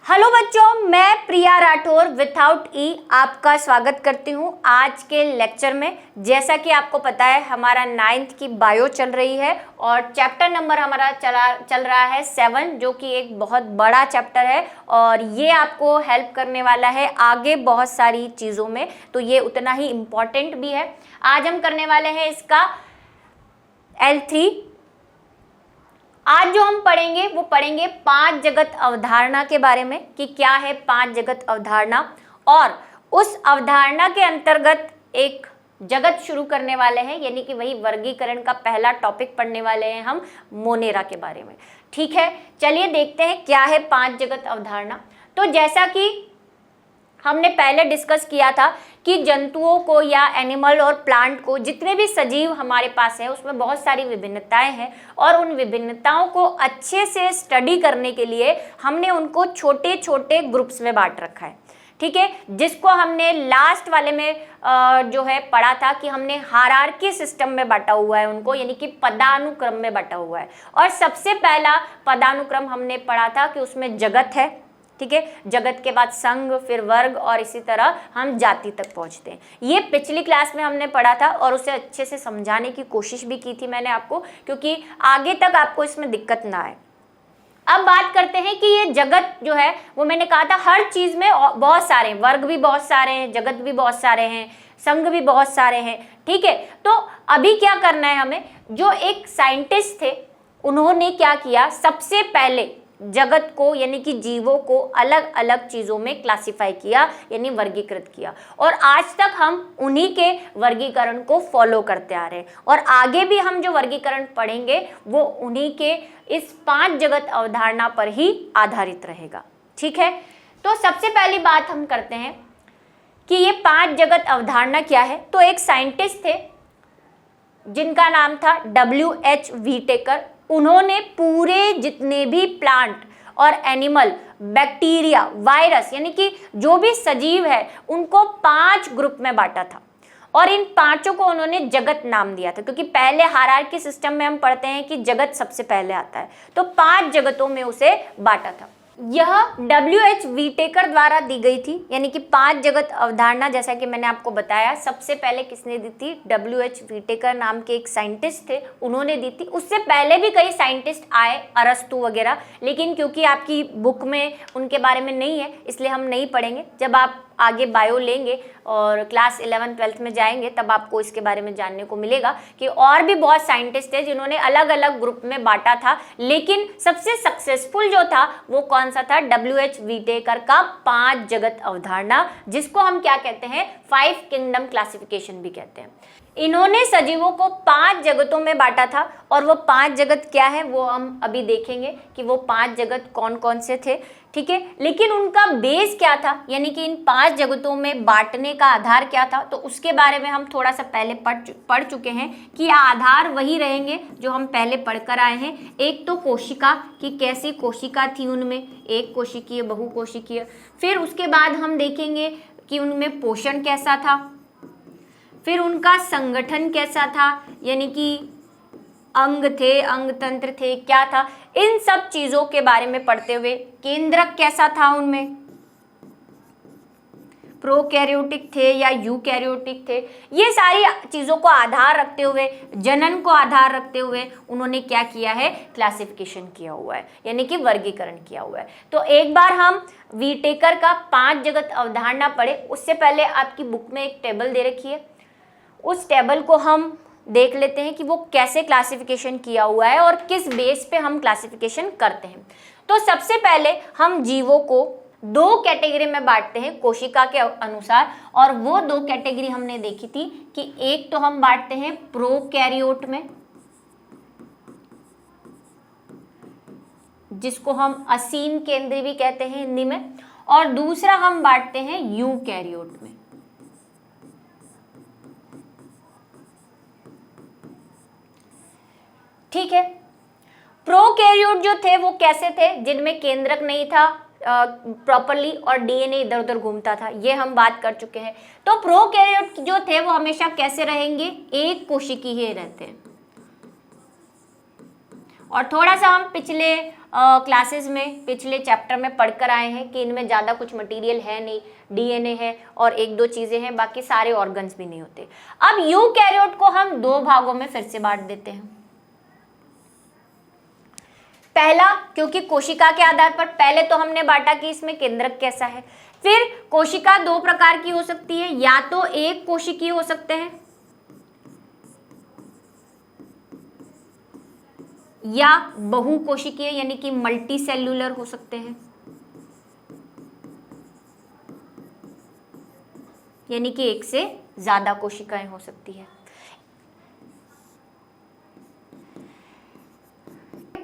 Hello बच्चों, मैं प्रिया Rathore without ई आपका स्वागत करती हूँ आज के लेक्चर में। जैसा कि आपको पता है हमारा 9th की बायो चल रही है और चैप्टर नंबर हमारा चल रहा है 7, जो कि एक बहुत बड़ा चैप्टर है और ये आपको हेल्प करने वाला है आगे बहुत सारी चीज़ों में, तो ये उतना ही इम्पॉर्टेंट भी है। आज हम करने वाले हैं इसका L3। आज जो हम पढ़ेंगे वो पढ़ेंगे 5 जगत अवधारणा के बारे में कि क्या है 5 जगत अवधारणा, और उस अवधारणा के अंतर्गत एक जगत शुरू करने वाले हैं, यानी कि वही वर्गीकरण का पहला टॉपिक पढ़ने वाले हैं हम मोनेरा के बारे में। ठीक है, चलिए देखते हैं क्या है 5 जगत अवधारणा। तो जैसा कि हमने पहले डिस्कस किया था कि जंतुओं को या एनिमल और प्लांट को, जितने भी सजीव हमारे पास है उसमें बहुत सारी विभिन्नताएं हैं और उन विभिन्नताओं को अच्छे से स्टडी करने के लिए हमने उनको छोटे छोटे ग्रुप्स में बांट रखा है। ठीक है, जिसको हमने लास्ट वाले में जो है पढ़ा था कि हमने हायरार्की सिस्टम में बांटा हुआ है उनको, यानी कि पदानुक्रम में बांटा हुआ है। और सबसे पहला पदानुक्रम हमने पढ़ा था कि उसमें जगत है। ठीक है, जगत के बाद संघ, फिर वर्ग और इसी तरह हम जाति तक पहुंचते हैं। ये पिछली क्लास में हमने पढ़ा था और उसे अच्छे से समझाने की कोशिश भी की थी मैंने आपको, क्योंकि आगे तक आपको इसमें दिक्कत ना आए। अब बात करते हैं कि ये जगत जो है वो मैंने कहा था हर चीज में बहुत सारे हैं, वर्ग भी बहुत सारे हैं, जगत भी बहुत सारे हैं, संघ भी बहुत सारे हैं। ठीक है, तो अभी क्या करना है हमें, जो एक साइंटिस्ट थे उन्होंने क्या किया, सबसे पहले जगत को यानी कि जीवों को अलग अलग चीजों में क्लासिफाई किया, यानी वर्गीकृत किया, और आज तक हम उन्हीं के वर्गीकरण को फॉलो करते आ रहे हैं और आगे भी हम जो वर्गीकरण पढ़ेंगे वो उन्हीं के इस 5 जगत अवधारणा पर ही आधारित रहेगा। ठीक है, तो सबसे पहली बात हम करते हैं कि ये 5 जगत अवधारणा क्या है। तो एक साइंटिस्ट थे जिनका नाम था W.H. व्हीटेकर। उन्होंने पूरे जितने भी प्लांट और एनिमल, बैक्टीरिया, वायरस, यानी कि जो भी सजीव है उनको 5 ग्रुप में बांटा था और इन 5 को उन्होंने जगत नाम दिया था, क्योंकि पहले हायरार्की सिस्टम में हम पढ़ते हैं कि जगत सबसे पहले आता है, तो 5 जगतों में उसे बांटा था। यह W.H. व्हीटेकर द्वारा दी गई थी, यानी कि 5 जगत अवधारणा जैसा कि मैंने आपको बताया सबसे पहले किसने दी थी, W.H. व्हीटेकर नाम के एक साइंटिस्ट थे, उन्होंने दी थी। उससे पहले भी कई साइंटिस्ट आए, अरस्तु वगैरह, लेकिन क्योंकि आपकी बुक में उनके बारे में नहीं है इसलिए हम नहीं पढ़ेंगे। जब आप आगे बायो लेंगे और क्लास 11-12 में जाएंगे तब आपको इसके बारे में जानने को मिलेगा कि और भी बहुत साइंटिस्ट थे जिन्होंने अलग अलग ग्रुप में बांटा था, लेकिन सबसे सक्सेसफुल जो था वो कौन सा था, W.H. व्हीटेकर का 5 जगत अवधारणा, जिसको हम क्या कहते हैं, 5 किंगडम क्लासिफिकेशन भी कहते हैं। इन्होंने सजीवों को 5 जगतों में बांटा था और वो 5 जगत क्या है वो हम अभी देखेंगे कि वो 5 जगत कौन कौन से थे। ठीक है, लेकिन उनका बेस क्या था, यानी कि इन 5 जगतों में बांटने का आधार क्या था, तो उसके बारे में हम थोड़ा सा पहले पढ़ चुके हैं कि आधार वही रहेंगे जो हम पहले पढ़कर आए हैं। एक तो कोशिका की कैसी कोशिका थी उनमें, एक कोशिकीय, बहुकोशिकीय। फिर उसके बाद हम देखेंगे कि उनमें पोषण कैसा था, फिर उनका संगठन कैसा था, यानी कि अंग थे, अंग तंत्र थे, क्या था, इन सब चीजों के बारे में पढ़ते हुए केंद्रक कैसा था उनमें, प्रोकैरियोटिक थे या यूकैरियोटिक थे, ये सारी चीजों को आधार रखते हुए, जनन को आधार रखते हुए उन्होंने क्या किया है, क्लासिफिकेशन किया हुआ है, यानी कि वर्गीकरण किया हुआ है। तो एक बार हम व्हीटेकर का 5 जगत अवधारणा पढ़े, उससे पहले आपकी बुक में एक टेबल दे रखी है, उस टेबल को हम देख लेते हैं कि वो कैसे क्लासिफिकेशन किया हुआ है और किस बेस पे हम क्लासिफिकेशन करते हैं। तो सबसे पहले हम जीवों को 2 कैटेगरी में बांटते हैं कोशिका के अनुसार, और वो 2 कैटेगरी हमने देखी थी कि एक तो हम बांटते हैं प्रोकैरियोट में, जिसको हम असीम केंद्री भी कहते हैं हिंदी में, और दूसरा हम बांटते हैं यूकैरियोट में। ठीक है, प्रोकैरियोट जो थे वो कैसे थे, जिनमें केंद्रक नहीं था प्रॉपरली और डीएनए इधर उधर घूमता था, ये हम बात कर चुके हैं। तो प्रोकैरियोट जो थे वो हमेशा कैसे रहेंगे, एक कोशिकीय रहते हैं। और थोड़ा सा हम पिछले क्लासेस में, पिछले चैप्टर में पढ़कर आए हैं कि इनमें ज़्यादा कुछ मटेरियल है नहीं, डीएनए है और एक दो चीज़ें हैं, बाकी सारे ऑर्गन्स भी नहीं होते। अब यूकैरियोट को हम दो भागों में फिर से बांट देते हैं। पहला, क्योंकि कोशिका के आधार पर पहले तो हमने बांटा कि इसमें केंद्रक कैसा है। फिर कोशिका दो प्रकार की हो सकती है, या तो एक कोशिकीय हो सकते हैं या बहुकोशिकीय यानी कि मल्टी सेल्यूलर हो सकते हैं, यानी कि एक से ज्यादा कोशिकाएं हो सकती है।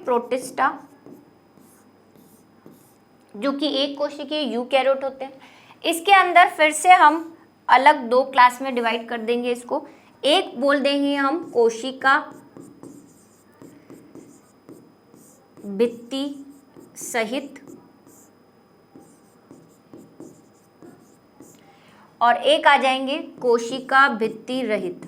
प्रोटिस्टा जो कि एक कोशिकीय यूकैरियोट होते हैं, इसके अंदर फिर से हम अलग दो क्लास में डिवाइड कर देंगे इसको। एक बोल देंगे हम कोशिका भित्ति सहित और एक आ जाएंगे कोशिका भित्ति रहित।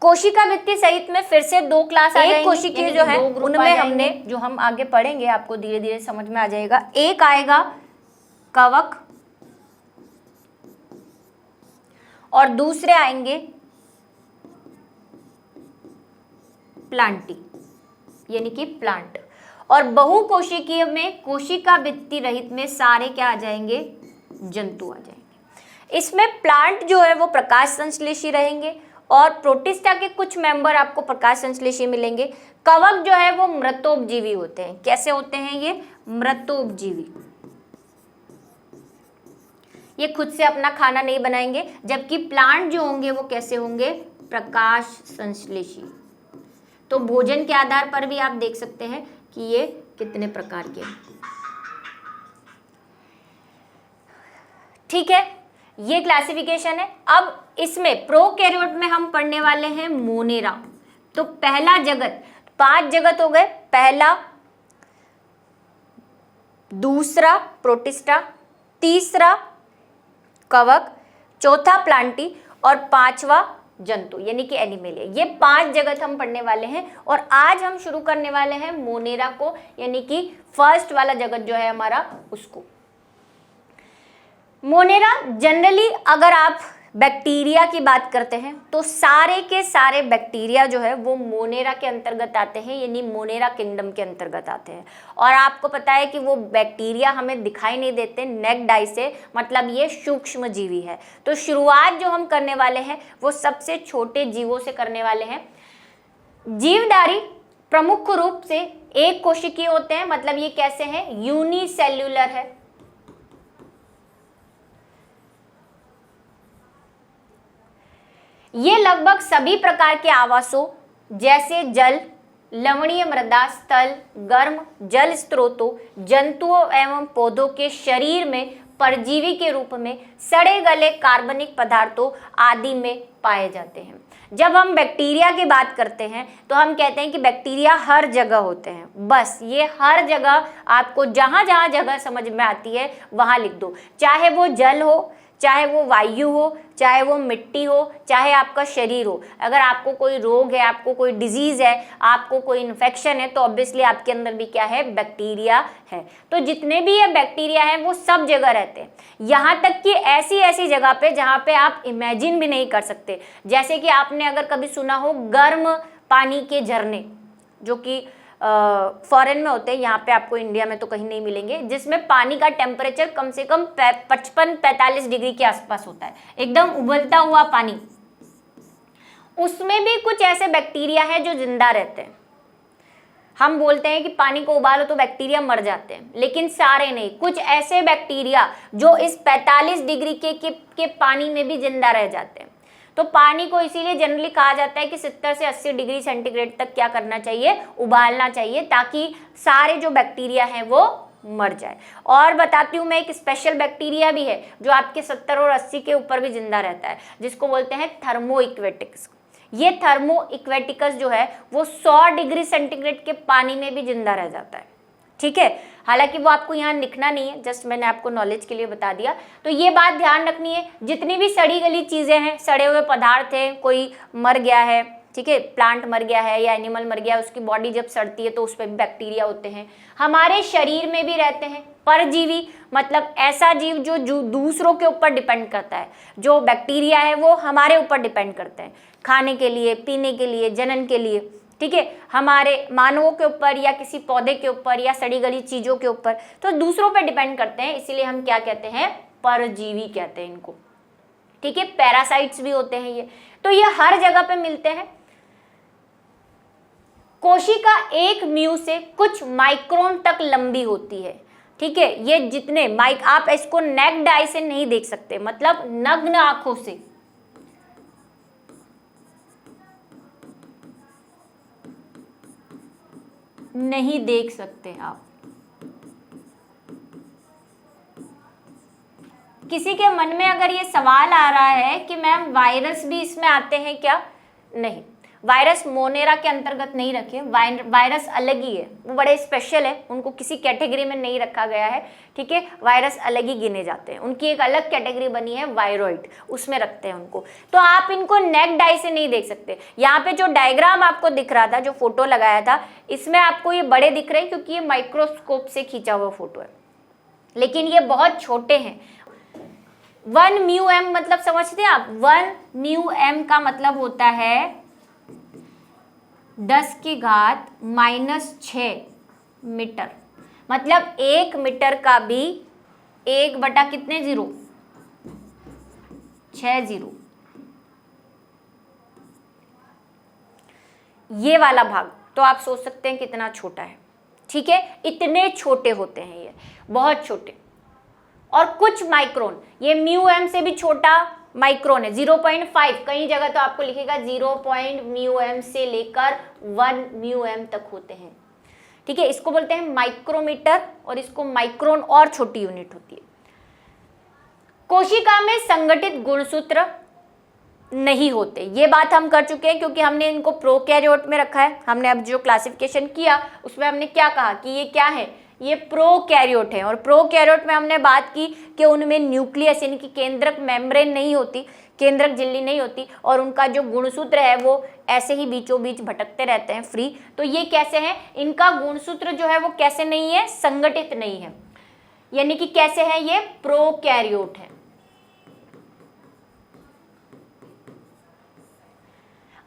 कोशिका भित्ति सहित में फिर से दो क्लास आ जाएंगे। एक कोशिकीय जो है उनमें हमने, जो हम आगे पढ़ेंगे आपको धीरे धीरे समझ में आ जाएगा। एक आएगा कवक और दूसरे आएंगे प्लांटी यानी कि प्लांट। और बहुकोशिकीय में कोशिका भित्ति रहित में सारे क्या आ जाएंगे, जंतु आ जाएंगे। इसमें प्लांट जो है वो प्रकाश संश्लेषी रहेंगे और प्रोटिस्टा के कुछ मेंबर आपको प्रकाश संश्लेषी मिलेंगे। कवक जो है वो मृतोपजीवी होते हैं। कैसे होते हैं ये, मृतोपजीवी। ये खुद से अपना खाना नहीं बनाएंगे, जबकि प्लांट जो होंगे वो कैसे होंगे, प्रकाश संश्लेषी। तो भोजन के आधार पर भी आप देख सकते हैं कि ये कितने प्रकार के हैं। ठीक है, ये क्लासिफिकेशन है। अब इसमें प्रोकैरियोट में हम पढ़ने वाले हैं मोनेरा। तो पहला जगत, 5 जगत हो गए, पहला, दूसरा प्रोटिस्टा, तीसरा कवक, चौथा प्लांटी और 5वां जंतु यानी कि एनिमेलिया। ये 5 जगत हम पढ़ने वाले हैं और आज हम शुरू करने वाले हैं मोनेरा को, यानी कि फर्स्ट वाला जगत जो है हमारा उसको। मोनेरा जनरली अगर आप बैक्टीरिया की बात करते हैं तो सारे के सारे बैक्टीरिया जो है वो मोनेरा के अंतर्गत आते हैं, यानी मोनेरा किंगडम के अंतर्गत आते हैं। और आपको पता है कि वो बैक्टीरिया हमें दिखाई नहीं देते नेक्ड आई से, मतलब ये सूक्ष्म जीवी है। तो शुरुआत जो हम करने वाले हैं वो सबसे छोटे जीवों से करने वाले हैं। जीवधारी प्रमुख रूप से एक कोशिकीय होते हैं, मतलब ये कैसे हैं, यूनिसेल्यूलर है। ये लगभग सभी प्रकार के आवासों जैसे जल, लवणीय मृदा, स्थल, गर्म जल स्रोतों, जंतुओं एवं पौधों के शरीर में परजीवी के रूप में सड़े गले कार्बनिक पदार्थों आदि में पाए जाते हैं। जब हम बैक्टीरिया की बात करते हैं तो हम कहते हैं कि बैक्टीरिया हर जगह होते हैं। बस ये हर जगह, आपको जहाँ जहाँ जगह समझ में आती है वहाँ लिख दो, चाहे वो जल हो, चाहे वो वायु हो, चाहे वो मिट्टी हो, चाहे आपका शरीर हो। अगर आपको कोई रोग है, आपको कोई डिजीज है, आपको कोई इन्फेक्शन है, तो ऑब्वियसली आपके अंदर भी क्या है, बैक्टीरिया है। तो जितने भी ये बैक्टीरिया हैं वो सब जगह रहते हैं, यहाँ तक कि ऐसी ऐसी जगह पे जहाँ पे आप इमेजिन भी नहीं कर सकते। जैसे कि आपने अगर कभी सुना हो गर्म पानी के झरने, जो कि फॉरेन में होते हैं, यहाँ पे आपको इंडिया में तो कहीं नहीं मिलेंगे, जिसमें पानी का टेम्परेचर कम से कम 55-45 डिग्री के आसपास होता है, एकदम उबलता हुआ पानी। उसमें भी कुछ ऐसे बैक्टीरिया हैं जो जिंदा रहते हैं। हम बोलते हैं कि पानी को उबालो तो बैक्टीरिया मर जाते हैं, लेकिन सारे नहीं, कुछ ऐसे बैक्टीरिया जो इस 45 डिग्री के पानी में भी जिंदा रह जाते हैं। तो पानी को इसीलिए जनरली कहा जाता है कि 70 से 80 डिग्री सेंटीग्रेड तक क्या करना चाहिए, उबालना चाहिए, ताकि सारे जो बैक्टीरिया हैं वो मर जाए। और बताती हूँ मैं, एक स्पेशल बैक्टीरिया भी है जो आपके 70 और 80 के ऊपर भी जिंदा रहता है, जिसको बोलते हैं थर्मोइक्वेटिक्स। ये थर्मोइक्वेटिकस जो है वो 100 डिग्री सेंटीग्रेड के पानी में भी जिंदा रह जाता है। ठीक है। हालांकि वो आपको यहाँ लिखना नहीं है, जस्ट मैंने आपको नॉलेज के लिए बता दिया। तो ये बात ध्यान रखनी है, जितनी भी सड़ी गली चीज़ें हैं, सड़े हुए पदार्थ हैं, कोई मर गया है, ठीक है, प्लांट मर गया है या एनिमल मर गया है, उसकी बॉडी जब सड़ती है तो उस पर भी बैक्टीरिया होते हैं। हमारे शरीर में भी रहते हैं परजीवी, मतलब ऐसा जीव जो दूसरों के ऊपर डिपेंड करता है। जो बैक्टीरिया है वो हमारे ऊपर डिपेंड करते हैं, खाने के लिए, पीने के लिए, जनन के लिए, ठीक है, हमारे मानवों के ऊपर या किसी पौधे के ऊपर या सड़ी गली चीज़ों के ऊपर, तो दूसरों पर डिपेंड करते हैं। इसीलिए हम क्या कहते हैं, परजीवी कहते हैं इनको, ठीक है। पैरासाइट्स भी होते हैं ये। तो ये हर जगह पे मिलते हैं। कोशिका एक म्यू से कुछ माइक्रोन तक लंबी होती है, ठीक है। ये जितने आप इसको नेक्ड आई से नहीं देख सकते, मतलब नग्न आंखों से, नहीं देख सकते आप। किसी के मन में अगर ये सवाल आ रहा है कि मैम वायरस भी इसमें आते हैं क्या, नहीं, वायरस मोनेरा के अंतर्गत नहीं रखे, वायरस अलग ही है, वो बड़े स्पेशल है, उनको किसी कैटेगरी में नहीं रखा गया है, ठीक है। वायरस अलग ही गिने जाते हैं, उनकी एक अलग कैटेगरी बनी है वायरॉइड, उसमें रखते हैं उनको। तो आप इनको नेक्ड आई से नहीं देख सकते। यहाँ पे जो डायग्राम आपको दिख रहा था, जो फोटो लगाया था, इसमें आपको ये बड़े दिख रहे हैं क्योंकि ये माइक्रोस्कोप से खींचा हुआ फोटो है, लेकिन ये बहुत छोटे हैं। 1 μm मतलब समझते हैं आप, 1 μm का मतलब होता है 10⁻⁻6 मीटर, मतलब 1 मीटर का भी 1 बटा कितने जीरो, 6 जीरो। ये वाला भाग तो आप सोच सकते हैं कितना छोटा है, ठीक है। इतने छोटे होते हैं ये, बहुत छोटे। और कुछ माइक्रोन, ये μm से भी छोटा माइक्रोन है, 0.5, कई जगह तो आपको लिखेगा 0. μm से लेकर 1 μm तक होते हैं, ठीक है। इसको बोलते हैं माइक्रोमीटर, और इसको माइक्रोन और छोटी यूनिट होती है। कोशिका में संगठित गुणसूत्र नहीं होते, ये बात हम कर चुके हैं क्योंकि हमने इनको प्रोकैरियोट में रखा है। हमने अब जो क्लासिफिकेशन किया उसमें हमने क्या कहा कि ये क्या है, ये प्रोकैरियोट है। और प्रोकैरियोट में हमने बात की कि उनमें न्यूक्लियस यानी कि केंद्रक मेम्ब्रेन नहीं होती, केंद्रक झिल्ली नहीं होती, और उनका जो गुणसूत्र है वो ऐसे ही बीचों बीच भटकते रहते हैं फ्री। तो ये कैसे हैं, इनका गुणसूत्र जो है वो कैसे नहीं है, संगठित नहीं है, यानी कि कैसे है, ये प्रोकैरियोट है।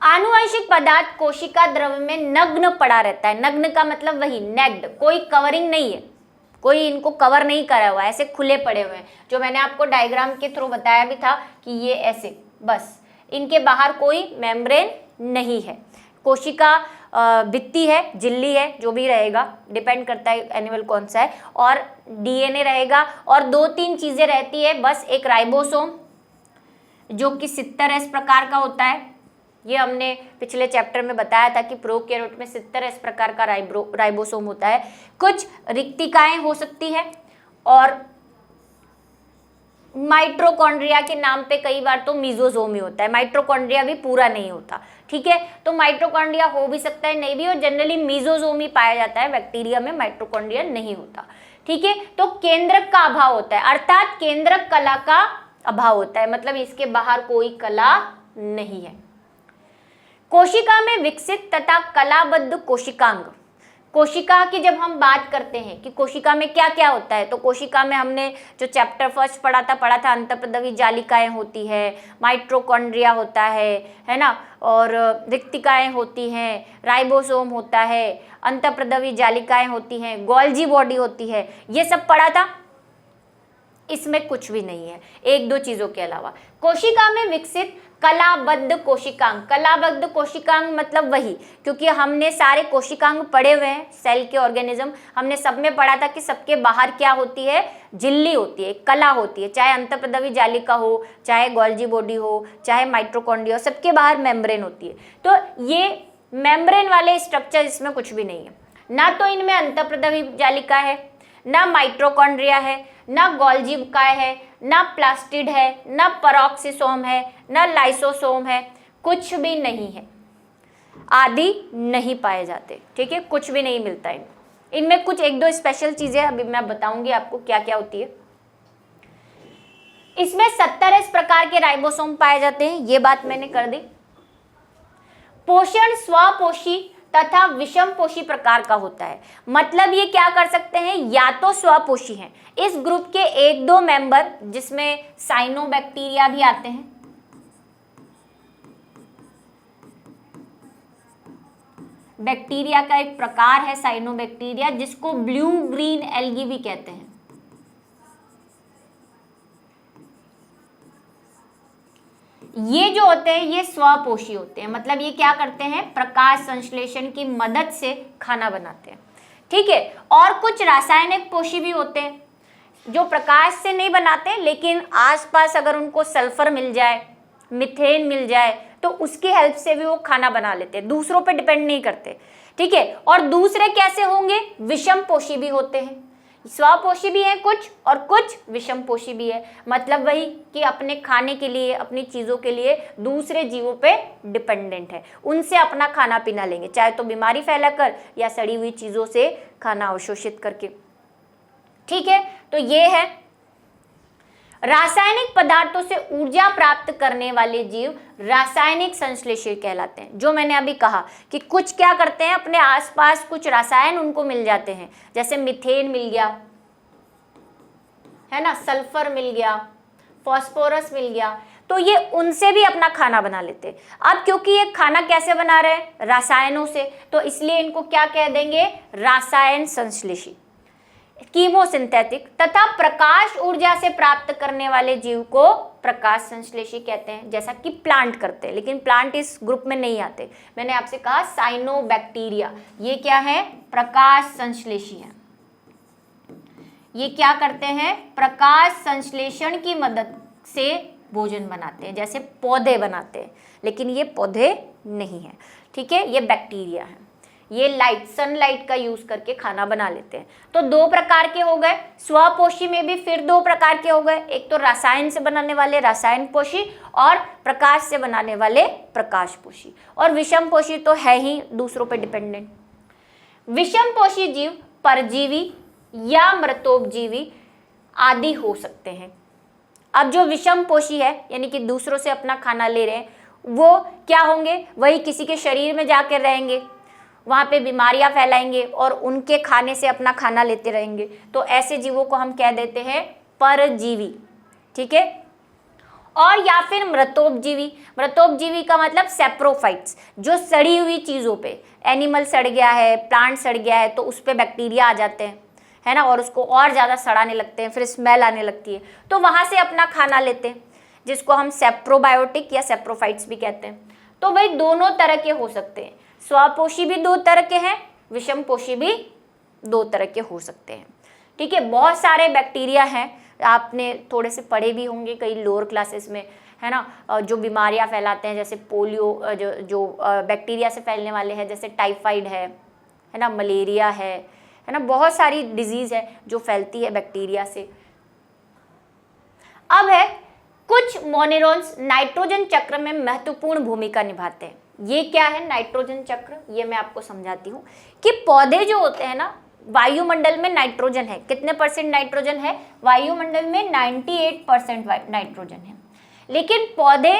आनुवंशिक पदार्थ कोशिका द्रव में नग्न पड़ा रहता है। नग्न का मतलब वही नेक्ड, कोई कवरिंग नहीं है, कोई इनको कवर नहीं करा हुआ है, ऐसे खुले पड़े हुए हैं। जो मैंने आपको डायग्राम के थ्रू बताया भी था कि ये ऐसे, बस इनके बाहर कोई मेम्ब्रेन नहीं है। कोशिका भित्ति है, झिल्ली है, जो भी रहेगा, डिपेंड करता है एनिमल कौन सा है, और डीएनए रहेगा, और 2-3 चीजें रहती है बस। एक राइबोसोम जो कि 70S प्रकार का होता है, ये हमने पिछले चैप्टर में बताया था कि प्रोकैरियोट में 70S प्रकार का राइबोसोम होता है। कुछ रिक्तिकाएं हो सकती है, और माइटोकॉन्ड्रिया के नाम पे कई बार तो मीजोजोम ही होता है, माइटोकॉन्ड्रिया भी पूरा नहीं होता, ठीक है। तो माइटोकॉन्ड्रिया हो भी सकता है, नहीं भी, और जनरली मीजोजोम ही पाया जाता है, बैक्टीरिया में माइटोकॉन्ड्रिया नहीं होता, ठीक है। तो केंद्रक का अभाव होता है, अर्थात केंद्रक कला का अभाव होता है, मतलब इसके बाहर कोई कला नहीं है। कोशिका में विकसित तथा कलाबद्ध कोशिकांग, कोशिका की जब हम बात करते हैं कि कोशिका में क्या क्या होता है, तो कोशिका में हमने जो चैप्टर फर्स्ट पढ़ा था अंतःप्रदवी जालिकाएं होती है, माइटोकॉन्ड्रिया होता है ना, और रिक्तिकाएं होती हैं, राइबोसोम होता है, अंतःप्रदवी जालिकाएं होती हैं, गोल्जी बॉडी होती है, ये सब पढ़ा था। इसमें कुछ भी नहीं है 1-2 चीजों के अलावा। कोशिका में विकसित कलाबद्ध कोशिकांग, कलाबद्ध कोशिकांग मतलब वही, क्योंकि हमने सारे कोशिकांग पढ़े हुए हैं, सेल के ऑर्गेनिज्म हमने सब में पढ़ा था कि सबके बाहर क्या होती है, झिल्ली होती है, कला होती है, चाहे अंतःप्रदवी जालिका हो, चाहे गोल्जी बॉडी हो, चाहे माइटोकॉन्ड्रिया हो, सबके बाहर मेम्ब्रेन होती है। तो ये मेम्ब्रेन वाले स्ट्रक्चर इसमें कुछ भी नहीं है, ना तो इनमें अंतःप्रदवी जालिका है, ना माइटोकॉन्ड्रिया है, ना गोल्जीकाय है, ना प्लास्टिड है, ना पेरोक्सिसोम है, ना लाइसोसोम है, कुछ भी नहीं है, आदि नहीं पाए जाते, ठीक है, कुछ भी नहीं मिलता इनको। इनमें कुछ एक दो स्पेशल चीजें अभी मैं बताऊंगी आपको क्या क्या होती है। इसमें 70 इस प्रकार के राइबोसोम पाए जाते हैं, ये बात मैंने कर दी। पोषण स्वपोषी तथा विषमपोषी प्रकार का होता है, मतलब ये क्या कर सकते हैं, या तो स्वपोषी हैं, इस ग्रुप के एक दो मेंबर जिसमें साइनोबैक्टीरिया भी आते हैं, बैक्टीरिया का एक प्रकार है साइनोबैक्टीरिया, जिसको ब्लू ग्रीन एल्गी भी कहते हैं। ये जो होते हैं ये स्वपोषी होते हैं, मतलब ये क्या करते हैं, प्रकाश संश्लेषण की मदद से खाना बनाते हैं, ठीक है। और कुछ रासायनिक पोषी भी होते हैं जो प्रकाश से नहीं बनाते, लेकिन आसपास अगर उनको सल्फर मिल जाए, मीथेन मिल जाए, तो उसकी हेल्प से भी वो खाना बना लेते हैं, दूसरों पे डिपेंड नहीं करते, ठीक है। और दूसरे कैसे होंगे, विषमपोषी भी होते हैं, स्वपोषी भी है कुछ और कुछ विषमपोषी भी है, मतलब वही कि अपने खाने के लिए, अपनी चीजों के लिए दूसरे जीवों पे डिपेंडेंट है, उनसे अपना खाना पीना लेंगे, चाहे तो बीमारी फैलाकर या सड़ी हुई चीजों से खाना अवशोषित करके, ठीक है। तो ये है रासायनिक पदार्थों से ऊर्जा प्राप्त करने वाले जीव रासायनिक संश्लेषी कहलाते हैं। जो मैंने अभी कहा कि कुछ क्या करते हैं, अपने आसपास कुछ रसायन उनको मिल जाते हैं, जैसे मीथेन मिल गया है ना, सल्फर मिल गया, फास्फोरस मिल गया, तो ये उनसे भी अपना खाना बना लेते हैं। अब क्योंकि ये खाना कैसे बना रहे हैं, रसायनों से, तो इसलिए इनको क्या कह देंगे, रासायन संश्लेषी, कीमोसिंथेटिक। तथा प्रकाश ऊर्जा से प्राप्त करने वाले जीव को प्रकाश संश्लेषी कहते हैं, जैसा कि प्लांट करते हैं, लेकिन प्लांट इस ग्रुप में नहीं आते। मैंने आपसे कहा साइनोबैक्टीरिया, ये क्या है, प्रकाश संश्लेषी है। ये क्या करते हैं, प्रकाश संश्लेषण की मदद से भोजन बनाते हैं, जैसे पौधे बनाते हैं, लेकिन ये पौधे नहीं है, ठीक है, ये बैक्टीरिया है। ये लाइट, सनलाइट का यूज करके खाना बना लेते हैं। तो दो प्रकार के हो गए, स्वपोषी में भी फिर दो प्रकार के हो गए, एक तो रसायन से बनाने वाले रसायन पोषी और प्रकाश से बनाने वाले प्रकाश पोषी, और विषम पोषी तो है ही दूसरों पर डिपेंडेंट। विषम पोषी जीव परजीवी या मृतोपजीवी आदि हो सकते हैं। अब जो विषम पोषी है, यानी कि दूसरों से अपना खाना ले रहे हैं, वो क्या होंगे, वही किसी के शरीर में जाकर रहेंगे, वहाँ पे बीमारियां फैलाएंगे और उनके खाने से अपना खाना लेते रहेंगे, तो ऐसे जीवों को हम कह देते हैं परजीवी, ठीक है। और या फिर मृतोपजीवी, मृतोपजीवी का मतलब सेप्रोफाइट्स, जो सड़ी हुई चीज़ों पे, एनिमल सड़ गया है, प्लांट सड़ गया है, तो उस पर बैक्टीरिया आ जाते हैं, है ना, और उसको और ज़्यादा सड़ाने लगते हैं, फिर स्मेल आने लगती है, तो वहाँ से अपना खाना लेते हैं, जिसको हम सेप्रोबायोटिक या सेप्रोफाइट्स भी कहते हैं। तो भाई दोनों तरह के हो सकते हैं, स्वपोषी भी दो तरह के हैं, विषम पोषी भी दो तरह के हो सकते हैं, ठीक है। बहुत सारे बैक्टीरिया हैं, आपने थोड़े से पढ़े भी होंगे कई लोअर क्लासेस में, है ना, जो बीमारियां फैलाते हैं, जैसे पोलियो, जो बैक्टीरिया से फैलने वाले हैं, जैसे टाइफाइड है ना, मलेरिया है ना, बहुत सारी डिजीज है जो फैलती है बैक्टीरिया से। अब है कुछ मोनेरॉन्स नाइट्रोजन चक्र में महत्वपूर्ण भूमिका निभाते हैं। ये क्या है नाइट्रोजन चक्र, ये मैं आपको समझाती हूँ कि पौधे जो होते हैं ना, वायुमंडल में नाइट्रोजन है, कितने परसेंट नाइट्रोजन है, वायुमंडल में 98% नाइट्रोजन है, लेकिन पौधे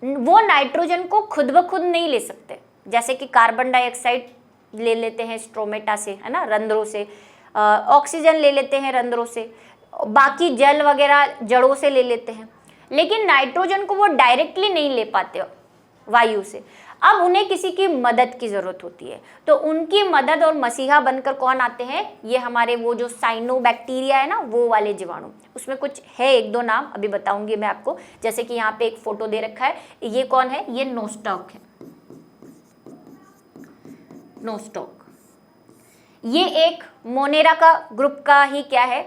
वो नाइट्रोजन को खुद ब खुद नहीं ले सकते, जैसे कि कार्बन डाइऑक्साइड ले लेते हैं स्ट्रोमेटा से, है ना, रंध्रों से, ऑक्सीजन ले लेते हैं रंध्रों से, बाकी जल वगैरह जड़ों से ले लेते हैं, लेकिन नाइट्रोजन को वो डायरेक्टली नहीं ले पाते वायु से। अब उन्हें किसी की मदद की ज़रूरत होती है, तो उनकी मदद और मसीहा बनकर कौन आते हैं, ये हमारे वो जो साइनोबैक्टीरिया है ना, वो वाले जीवाणु। उसमें कुछ है, एक दो नाम अभी बताऊंगी मैं आपको, जैसे कि यहाँ पे एक फोटो दे रखा है, ये कौन है, ये नोस्टॉक है, नोस्टॉक। ये एक मोनेरा का ग्रुप का ही क्या है,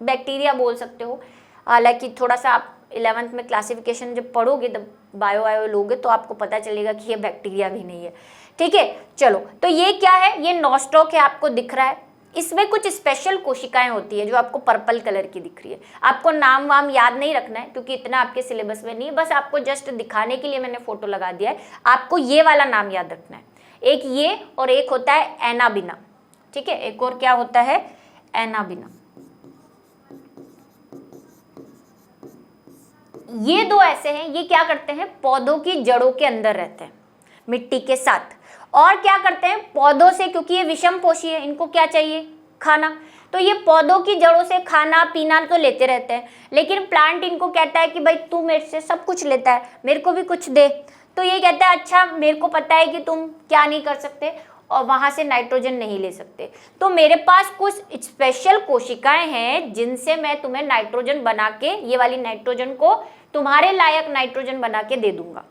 बैक्टीरिया बोल सकते हो, हालांकि थोड़ा सा आप 11th में क्लासिफिकेशन जब पढ़ोगे तब बायो लोगे तो आपको पता चलेगा कि ये बैक्टीरिया भी नहीं है, ठीक है। चलो, तो ये क्या है, ये नोस्टॉक है, आपको दिख रहा है, इसमें कुछ स्पेशल कोशिकाएं होती है जो आपको पर्पल कलर की दिख रही है। आपको नाम वाम याद नहीं रखना है क्योंकि इतना आपके सिलेबस में नहीं है, बस आपको जस्ट दिखाने के लिए मैंने फोटो लगा दिया है। आपको ये वाला नाम याद रखना है, एक ये और एक होता है एनाबिना, ठीक है, एक और क्या होता है, एनाबिना। ये दो ऐसे हैं, ये क्या करते हैं, पौधों की जड़ों के अंदर रहते हैं मिट्टी के साथ, और क्या करते हैं, पौधों से, क्योंकि ये विषमपोषी है, इनको क्या चाहिए, खाना, तो ये पौधों की जड़ों से खाना पीना तो लेते रहते हैं, लेकिन प्लांट इनको कहता है कि भाई तू मेरे से सब कुछ लेता है, मेरे को भी कुछ दे। तो ये कहता है अच्छा मेरे को पता है कि तुम क्या नहीं कर सकते और वहां से नाइट्रोजन नहीं ले सकते, तो मेरे पास कुछ स्पेशल कोशिकाएं हैं जिनसे मैं तुम्हें नाइट्रोजन बना के, ये वाली नाइट्रोजन को तुम्हारे लायक नाइट्रोजन बना के दे दूंगा।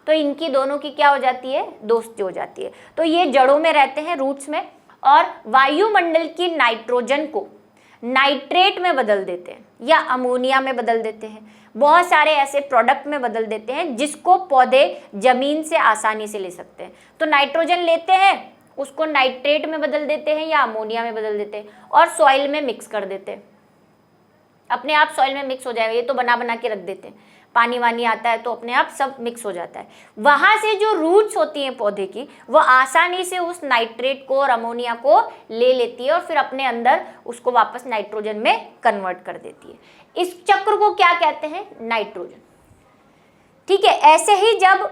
तो इनकी दोनों की क्या हो जाती है, दोस्ती हो जाती है। तो ये जड़ों में रहते हैं, रूट्स में, और वायुमंडल की नाइट्रोजन को नाइट्रेट में बदल देते हैं या अमोनिया में बदल देते हैं, बहुत सारे ऐसे प्रोडक्ट में बदल देते हैं जिसको पौधे जमीन से आसानी से ले सकते हैं। तो नाइट्रोजन लेते हैं, उसको नाइट्रेट में बदल देते हैं या अमोनिया में बदल देते हैं और सॉइल में मिक्स कर देते हैं, अपने आप सॉइल में मिक्स हो जाएगा। ये तो बना बना के रख देते हैं, पानी वानी आता है तो अपने आप सब मिक्स हो जाता है। वहां से जो रूट्स होती हैं पौधे की, वो आसानी से उस नाइट्रेट को और अमोनिया को ले लेती है और फिर अपने अंदर उसको वापस नाइट्रोजन में कन्वर्ट कर देती है। इस चक्र को क्या कहते हैं, नाइट्रोजन। ठीक है, ऐसे ही जब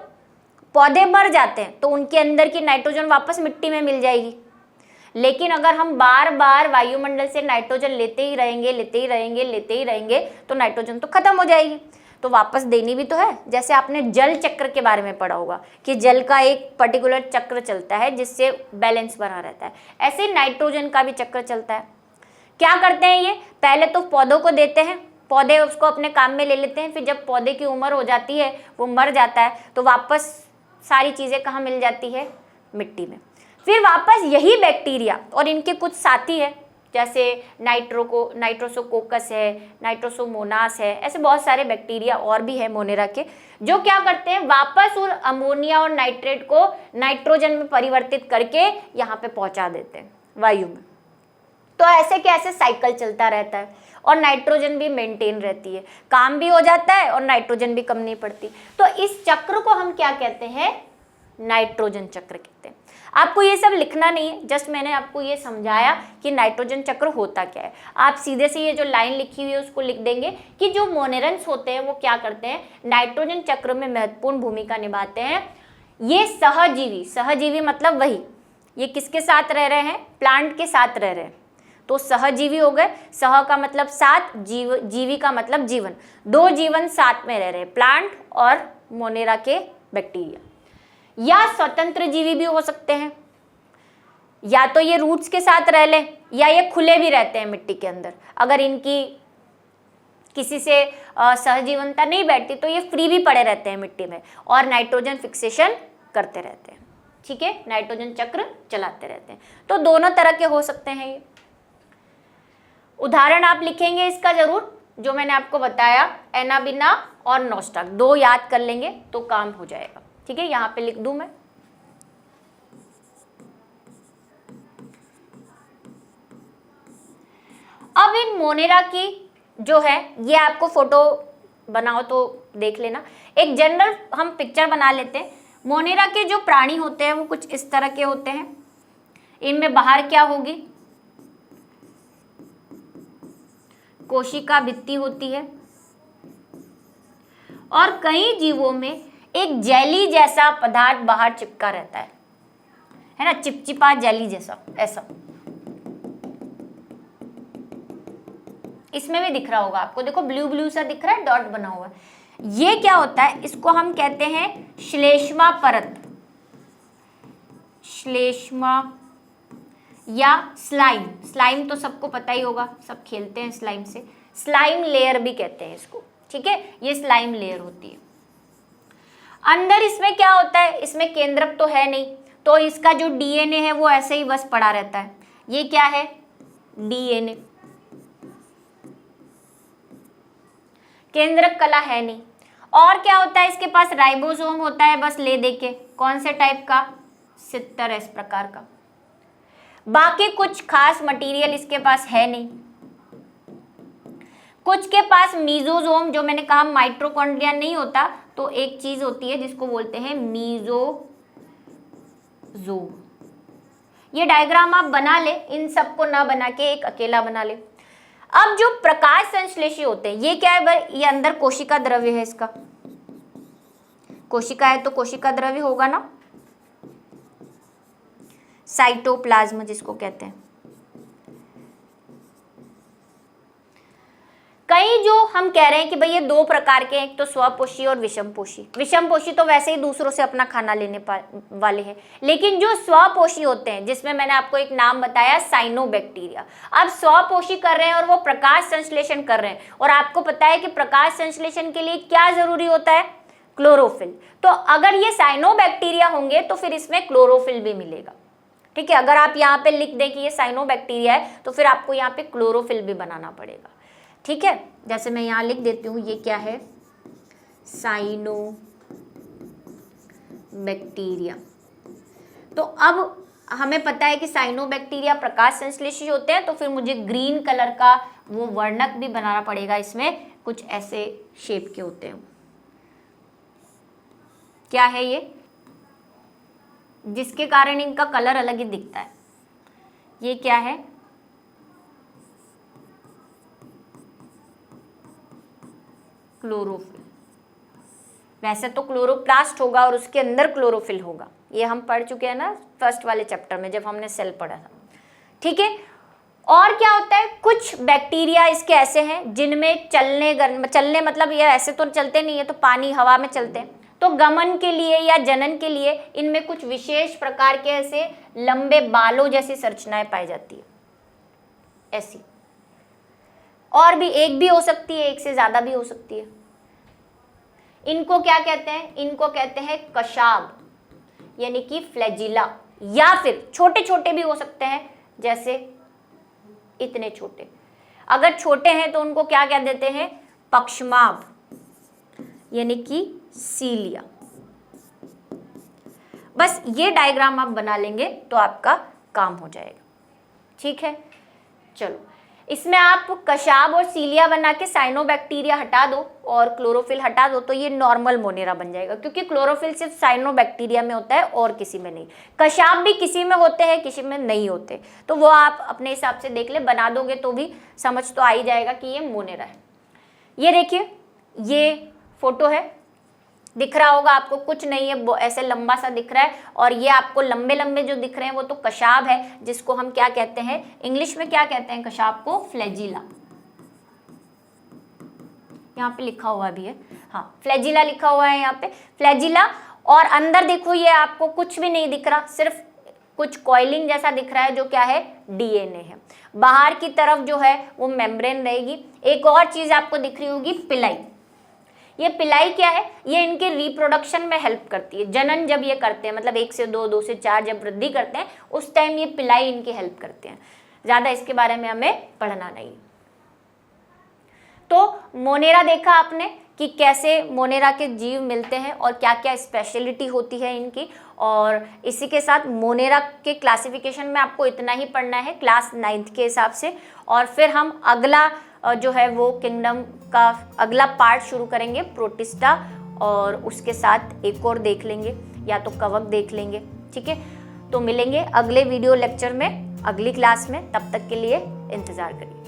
पौधे मर जाते हैं तो उनके अंदर की नाइट्रोजन वापस मिट्टी में मिल जाएगी, लेकिन अगर हम बार बार वायुमंडल से नाइट्रोजन लेते ही रहेंगे तो नाइट्रोजन तो खत्म हो जाएगी, तो वापस देनी भी तो है। जैसे आपने जल चक्र के बारे में पढ़ा होगा कि जल का एक पर्टिकुलर चक्र चलता है जिससे बैलेंस बना रहता है, ऐसे नाइट्रोजन का भी चक्र चलता है। क्या करते हैं ये, पहले तो पौधों को देते हैं, पौधे उसको अपने काम में ले लेते हैं, फिर जब पौधे की उम्र हो जाती है, वो मर जाता है, तो वापस सारी चीज़ें कहाँ मिल जाती है, मिट्टी में। फिर वापस यही बैक्टीरिया और इनके कुछ साथी है, जैसे नाइट्रोसोकोकस है, नाइट्रोसोमोनास है, ऐसे बहुत सारे बैक्टीरिया और भी है मोनेरा के, जो क्या करते हैं, वापस उन अमोनिया और नाइट्रेट को नाइट्रोजन में परिवर्तित करके यहाँ पे पहुँचा देते हैं वायु में। तो ऐसे कैसे साइकिल चलता रहता है और नाइट्रोजन भी मेंटेन रहती है, काम भी हो जाता है और नाइट्रोजन भी कम नहीं पड़ती। तो इस चक्र को हम क्या कहते हैं, नाइट्रोजन चक्र कहते हैं। आपको ये सब लिखना नहीं है, जस्ट मैंने आपको ये समझाया कि नाइट्रोजन चक्र होता क्या है। आप सीधे से ये जो लाइन लिखी हुई है उसको लिख देंगे कि जो मोनेरन्स होते हैं वो क्या करते हैं, नाइट्रोजन चक्र में महत्वपूर्ण भूमिका निभाते हैं। ये सहजीवी, सहजीवी मतलब वही, ये किसके साथ रह रहे हैं, प्लांट के साथ रह रहे हैं, तो सहजीवी हो गए। सह का मतलब साथ, जीवी का मतलब जीवन, दो जीवन साथ में रह रहे हैं, प्लांट और मोनेरा के बैक्टीरिया। या स्वतंत्र जीवी भी हो सकते हैं, या तो ये रूट्स के साथ रह लें या ये खुले भी रहते हैं मिट्टी के अंदर। अगर इनकी किसी से सहजीवनता नहीं बैठती तो ये फ्री भी पड़े रहते हैं मिट्टी में और नाइट्रोजन फिक्सेशन करते रहते हैं। ठीक है, नाइट्रोजन चक्र चलाते रहते हैं। तो दोनों तरह के हो सकते हैं ये। उदाहरण आप लिखेंगे इसका जरूर, जो मैंने आपको बताया, एनाबिना और नोस्टॉक, दो याद कर लेंगे तो काम हो जाएगा। ठीक है, यहां पे लिख दूं मैं। अब इन मोनेरा की जो है, ये आपको फोटो बनाओ तो देख लेना, एक जनरल हम पिक्चर बना लेते हैं। मोनेरा के जो प्राणी होते हैं वो कुछ इस तरह के होते हैं। इनमें बाहर क्या होगी, कोशिका भित्ति होती है, और कई जीवों में एक जेली जैसा पदार्थ बाहर चिपका रहता है ना, चिपचिपा जेली जैसा, ऐसा। इसमें भी दिख रहा होगा आपको, देखो ब्लू ब्लू सा दिख रहा है, डॉट बना हुआ है। ये क्या होता है, इसको हम कहते हैं श्लेष्मा परत, श्लेष्मा या स्लाइम। स्लाइम तो सबको पता ही होगा, सब खेलते हैं स्लाइम से। स्लाइम लेयर भी कहते हैं इसको। ठीक है, ये स्लाइम लेयर होती है। अंदर इसमें क्या होता है, इसमें केंद्रक तो है नहीं, तो इसका जो डीएनए है वो ऐसे ही बस पड़ा रहता है। ये क्या है, डीएनए, केंद्रक कला है नहीं। और क्या होता है, इसके पास राइबोसोम होता है, बस ले दे के, कौन से टाइप का, 70 प्रकार का। बाकी कुछ खास मटेरियल इसके पास है नहीं। कुछ के पास मीजोजोम, जो मैंने कहा माइटोकॉन्ड्रिया नहीं होता, तो एक चीज होती है जिसको बोलते हैं मीजोजोम। ये डायग्राम आप बना ले, इन सबको ना बना के एक अकेला बना ले। अब जो प्रकाश संश्लेषी होते हैं, ये क्या है भाई, ये अंदर कोशिका द्रव्य है, इसका कोशिका है तो कोशिका द्रव्य होगा ना, साइटोप्लाज्म जिसको कहते हैं। कई जो हम कह रहे हैं कि भाई ये दो प्रकार के हैं, एक तो स्वपोषी और विषमपोषी। विषमपोषी तो वैसे ही दूसरों से अपना खाना लेने वाले हैं, लेकिन जो स्वपोषी होते हैं, जिसमें मैंने आपको एक नाम बताया साइनोबैक्टीरिया। अब स्वपोषी कर रहे हैं और वो प्रकाश संश्लेषण कर रहे हैं, और आपको पता है कि प्रकाश संश्लेषण के लिए क्या जरूरी होता है, क्लोरोफिल। तो अगर ये साइनोबैक्टीरिया होंगे तो फिर इसमें क्लोरोफिल भी मिलेगा। ठीक है, अगर आप यहाँ पे लिख दें कि ये साइनोबैक्टीरिया है तो फिर आपको यहाँ पे क्लोरोफिल भी बनाना पड़ेगा। ठीक है, जैसे मैं यहाँ लिख देती हूँ, ये क्या है, साइनोबैक्टीरिया। तो अब हमें पता है कि साइनोबैक्टीरिया प्रकाश संश्लेषी होते हैं, तो फिर मुझे ग्रीन कलर का वो वर्णक भी बनाना पड़ेगा। इसमें कुछ ऐसे शेप के होते हैं, क्या है ये, जिसके कारण इनका कलर अलग ही दिखता है। ये क्या है, क्लोरोफिल। वैसे तो क्लोरोप्लास्ट होगा और उसके अंदर क्लोरोफिल होगा, ये हम पढ़ चुके हैं ना फर्स्ट वाले चैप्टर में जब हमने सेल पढ़ा था। ठीक है, और क्या होता है, कुछ बैक्टीरिया इसके ऐसे हैं जिनमें चलने मतलब ये ऐसे तो चलते नहीं है, तो पानी हवा में चलते हैं, तो गमन के लिए या जनन के लिए इनमें कुछ विशेष प्रकार के ऐसे लंबे बालों जैसी संरचनाएं पाई जाती है, ऐसी। और भी एक भी हो सकती है, एक से ज्यादा भी हो सकती है। इनको क्या कहते हैं, इनको कहते हैं कशाब, यानी कि फ्लैजिला, या फिर छोटे छोटे भी हो सकते हैं, जैसे इतने छोटे। अगर छोटे हैं तो उनको क्या कह देते हैं, पक्षमाभ, यानी कि सीलिया। बस ये डायग्राम आप बना लेंगे तो आपका काम हो जाएगा। ठीक है, चलो इसमें आप कशाब और सीलिया बना के साइनोबैक्टीरिया हटा दो और क्लोरोफिल हटा दो, तो ये नॉर्मल मोनेरा बन जाएगा, क्योंकि क्लोरोफिल सिर्फ साइनोबैक्टीरिया में होता है और किसी में नहीं। कशाब भी किसी में होते हैं, किसी में नहीं होते, तो वो आप अपने हिसाब से देख ले, बना दोगे तो भी समझ तो आ ही जाएगा कि ये मोनेरा है। ये देखिए, ये फोटो है, दिख रहा होगा आपको, कुछ नहीं है, वो ऐसे लंबा सा दिख रहा है, और ये आपको लंबे लंबे जो दिख रहे हैं वो तो कशाब है, जिसको हम क्या कहते हैं, इंग्लिश में क्या कहते हैं कशाब को, फ्लैजिला। यहाँ पे लिखा हुआ भी है, हाँ फ्लैजिला लिखा हुआ है यहाँ पे, फ्लैजिला। और अंदर देखो, ये आपको कुछ भी नहीं दिख रहा, सिर्फ कुछ कॉइलिंग जैसा दिख रहा है, जो क्या है, डीएनए है। बाहर की तरफ जो है वो मेम्ब्रेन रहेगी। एक और चीज आपको दिख रही होगी, पिलाई। ये पिलाई क्या है, ये इनके रिप्रोडक्शन में हेल्प करती है। जनन जब ये करते हैं, मतलब 1 से 2, 2 से 4 जब वृद्धि करते हैं, उस टाइम ये पिलाई इनकी हेल्प करते हैं। ज्यादा इसके बारे में हमें पढ़ना नहीं। तो मोनेरा देखा आपने कि कैसे मोनेरा के जीव मिलते हैं और क्या क्या स्पेशलिटी होती है इनकी। और इसी के साथ मोनेरा के क्लासिफिकेशन में आपको इतना ही पढ़ना है क्लास 9th के हिसाब से। और फिर हम अगला जो है वो किंगडम का अगला पार्ट शुरू करेंगे, प्रोटिस्टा, और उसके साथ एक और देख लेंगे, या तो कवक देख लेंगे। ठीक है, तो मिलेंगे अगले वीडियो लेक्चर में, अगली क्लास में। तब तक के लिए इंतज़ार करिए।